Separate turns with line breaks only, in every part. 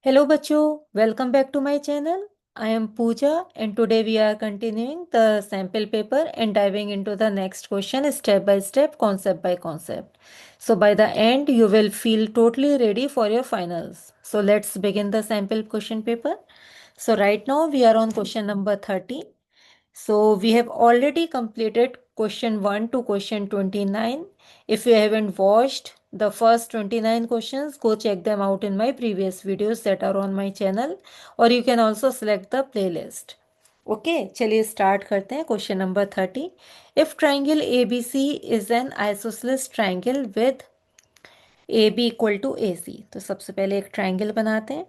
Hello बच्चों, welcome back to my channel. I am Pooja and today we are continuing the sample paper and diving into the next question step by step, concept by concept. So by the end you will feel totally ready for your finals. So let's begin the sample question paper. So right now we are on question number 30. So we have already completed question 1 to question 29. If you haven't watched the first 29 questions, go check them out in my previous videos that are on my channel, or you can also select the playlist. Okay चलिए start करते हैं question number 30. If triangle A B C is an isosceles triangle with A B equal to A C, तो सबसे पहले एक triangle बनाते हैं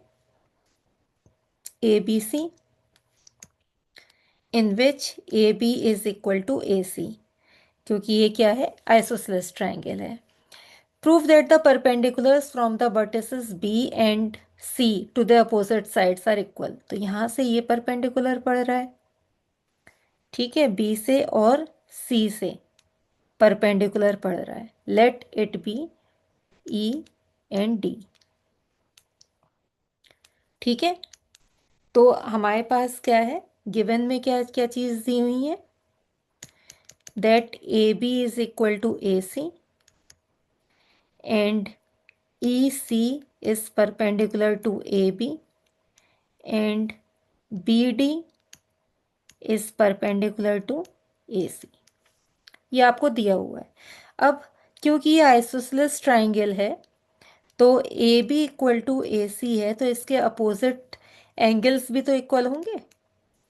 A B C in which A B is equal to A C, क्योंकि ये क्या है, आइसोसेलेस ट्राइंगल है. Prove that the perpendiculars from the vertices B and C to the opposite sides are equal. तो यहाँ से ये परपेंडिकुलर पड़ रहा है, ठीक है, बी से और सी से परपेंडिकुलर पड़ रहा है. Let it be E and D. ठीक है, तो हमारे पास क्या है, गिवन में क्या क्या चीज़ दी हुई है, that A B is equal to A C and EC is perpendicular to AB and BD is perpendicular to AC. ये आपको दिया हुआ है. अब क्योंकि ये आइसोसेलेस ट्राइंगल है तो A B equal to A C है, तो इसके अपोजिट एंगल्स भी तो इक्वल होंगे.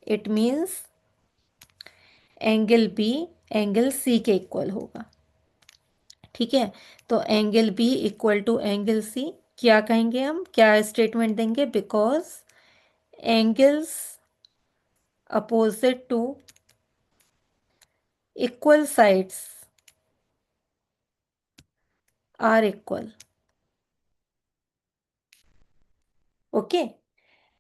It means angle B angle C के इक्वल होगा. ठीक है, तो angle B equal to angle C, क्या कहेंगे हम, क्या स्टेटमेंट देंगे, because angles opposite to equal sides are equal. Okay,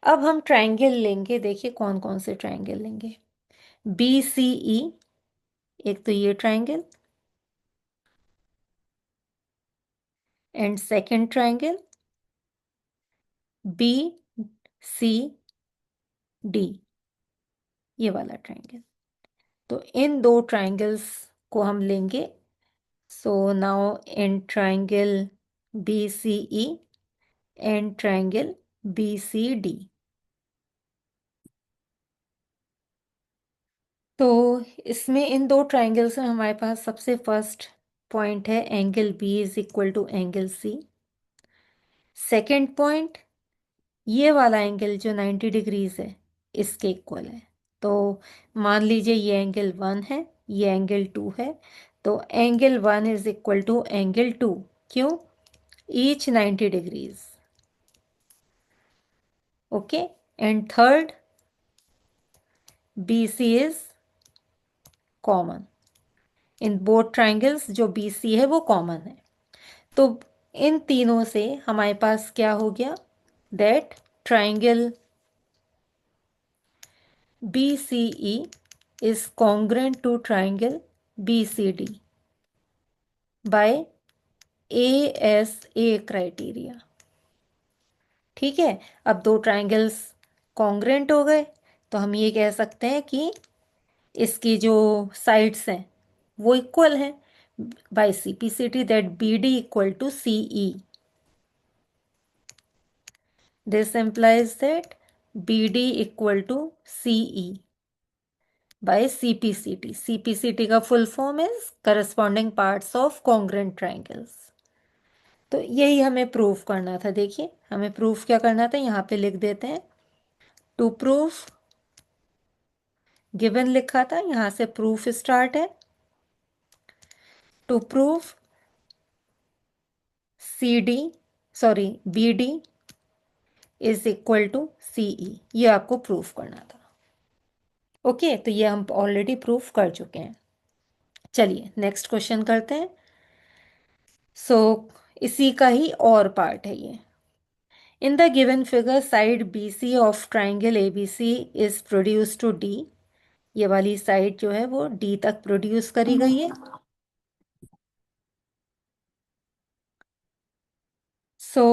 अब हम ट्राइंगल लेंगे, देखिए कौन कौन से ट्राइंगल लेंगे. बी सी ई, एक तो ये triangle, and second triangle B C D, ये वाला ट्राइंगल. तो इन दो ट्राइंगल्स को हम लेंगे. So now in triangle B C E and triangle B C D, तो इसमें इन दो ट्राइंगल्स में हमारे पास सबसे फर्स्ट पॉइंट है angle B is equal to angle C. Second point, ये वाला एंगल जो 90 डिग्रीज है इसके इक्वल है. तो मान लीजिए ये एंगल 1 है, ये एंगल 2 है, तो angle 1 is equal to angle 2. क्यों, each 90 degrees. Okay, and third B C is common. In both triangles जो बी सी है वो कॉमन है. तो इन तीनों से हमारे पास क्या हो गया, that triangle B C E is congruent to triangle B C D by A S A criteria. ठीक है, अब दो ट्राइंगल्स कॉन्ग्रेंट हो गए, तो हम ये कह सकते हैं कि इसकी जो साइड्स हैं वो इक्वल हैं by CP/CD, that B D equal to C E. This implies that BD equal to CE by CPCT. CPCT का full form is corresponding parts of congruent triangles. तो यही हमें प्रूफ करना था. देखिए हमें प्रूफ क्या करना था, यहाँ पे लिख देते हैं. टू प्रूफ गिवन लिखा था, यहाँ से प्रूफ स्टार्ट है. To proof BD is equal to CE, ये आपको प्रूफ करना था. ओके, तो ये हम ऑलरेडी प्रूफ कर चुके हैं. चलिए नेक्स्ट क्वेश्चन करते हैं. सो इसी का ही और पार्ट है ये. In the given figure side BC of triangle ABC is produce to D. ये वाली साइड जो है वो D तक प्रोड्यूस करी गई है. So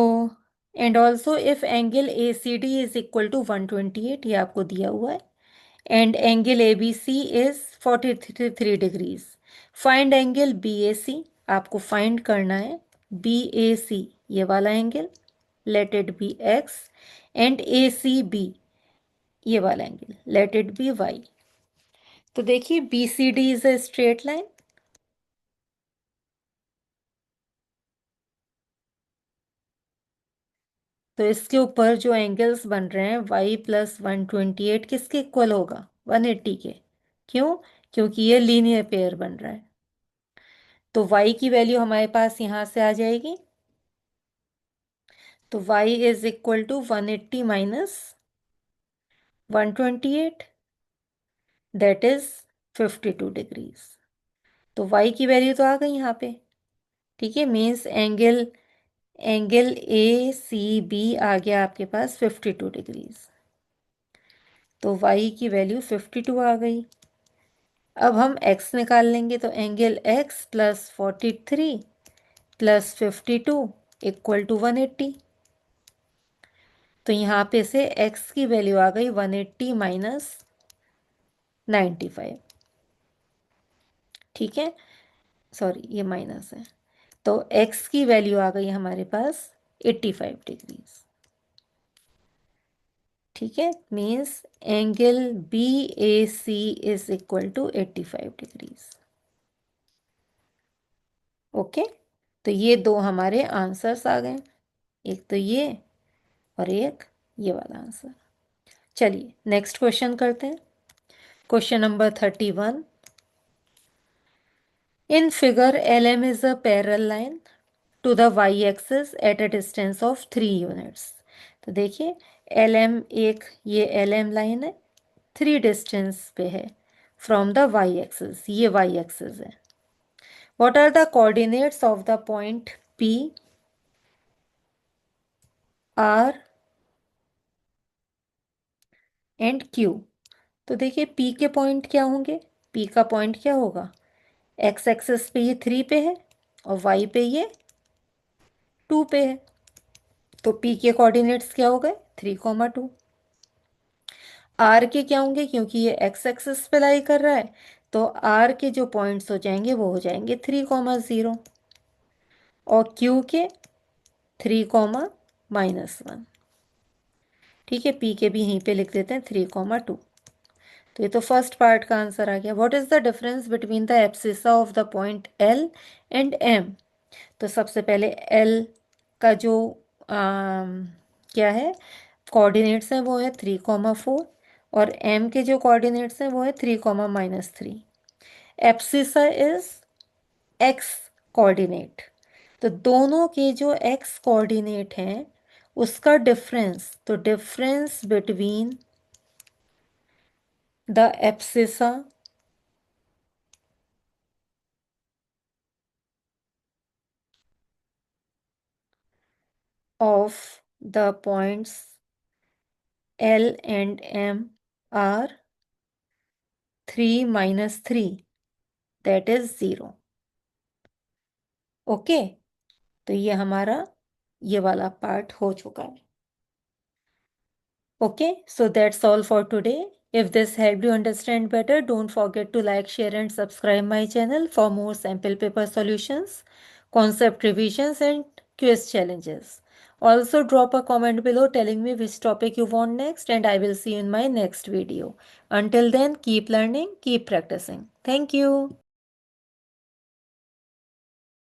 and also if angle A C D is equal to 128, ये आपको दिया हुआ है, and angle A B C is 43 degrees. Find angle B A C, आपको फाइंड करना है बी ए सी, ये वाला angle, let it be X, and A C B, ये वाला angle, let it be Y. तो देखिए B C D is a straight line, तो इसके ऊपर जो एंगल्स बन रहे हैं y प्लस 128 किसके इक्वल होगा? 180 के। क्यों? क्योंकि ये लीनियर पेयर बन रहा है। तो y की वैल्यू हमारे पास यहां से आ जाएगी, तो y is equal to 180 minus 128, that is 52 degrees. तो y की वैल्यू तो आ गई यहाँ पे, ठीक है, means angle angle A C B आ गया आपके पास 52 डिग्रीज। तो y की वैल्यू 52 आ गई। अब हम x निकाल लेंगे, तो angle x plus 43 plus 52 equal to 180। तो यहाँ पे से x की वैल्यू आ गई 180 माइनस 95, ठीक है, सॉरी ये माइनस है। तो x की वैल्यू आ गई हमारे पास 85 डिग्रीज, ठीक है, means angle B A C is equal to 85 degrees. Okay, तो ये दो हमारे आंसर्स आ गए, एक तो ये और एक ये वाला आंसर। चलिए नेक्स्ट क्वेश्चन करते हैं। Question number 31। In figure L M is a parallel line to the Y axis at a distance of 3 units. तो देखिए एल एम, एक ये एल एम लाइन है, 3 डिस्टेंस पे है फ्रॉम द वाई एक्सिस, ये वाई एक्सिस है। What are the coordinates of the point P R and Q? तो देखिए P के पॉइंट क्या होंगे, P का पॉइंट क्या होगा, एक्स एक्सिस पे ये 3 पे है और वाई पे ये 2 पे है। तो P के कोऑर्डिनेट्स क्या हो गए, 3, 2। R के क्या होंगे, क्योंकि ये एक्स एक्सिस पे लाई कर रहा है, तो R के जो पॉइंट्स हो जाएंगे वो हो जाएंगे 3, 0। और Q के 3, -1। ठीक है, P के भी यहीं पे लिख देते हैं 3, 2। तो ये तो फर्स्ट पार्ट का आंसर आ गया। What is the difference between the abscissa of the point L and M? तो सबसे पहले L का जो क्या है कोऑर्डिनेट्स हैं वो है 3, 4, और M के जो कोऑर्डिनेट्स हैं वो है 3, -3। एब्सिसा इज x कोऑर्डिनेट, तो दोनों के जो x कोऑर्डिनेट हैं उसका डिफरेंस, तो difference between the abscissa of the points L and M are 3, -3, that is 0। Okay, तो ये हमारा ये वाला पार्ट हो चुका है। Okay, so that's all for today. If this helped you understand better, don't forget to like, share, and subscribe my channel for more sample paper solutions, concept revisions, and quiz challenges. Also, drop a comment below telling me which topic you want next, and I will see you in my next video. Until then, keep learning, keep practicing. Thank you.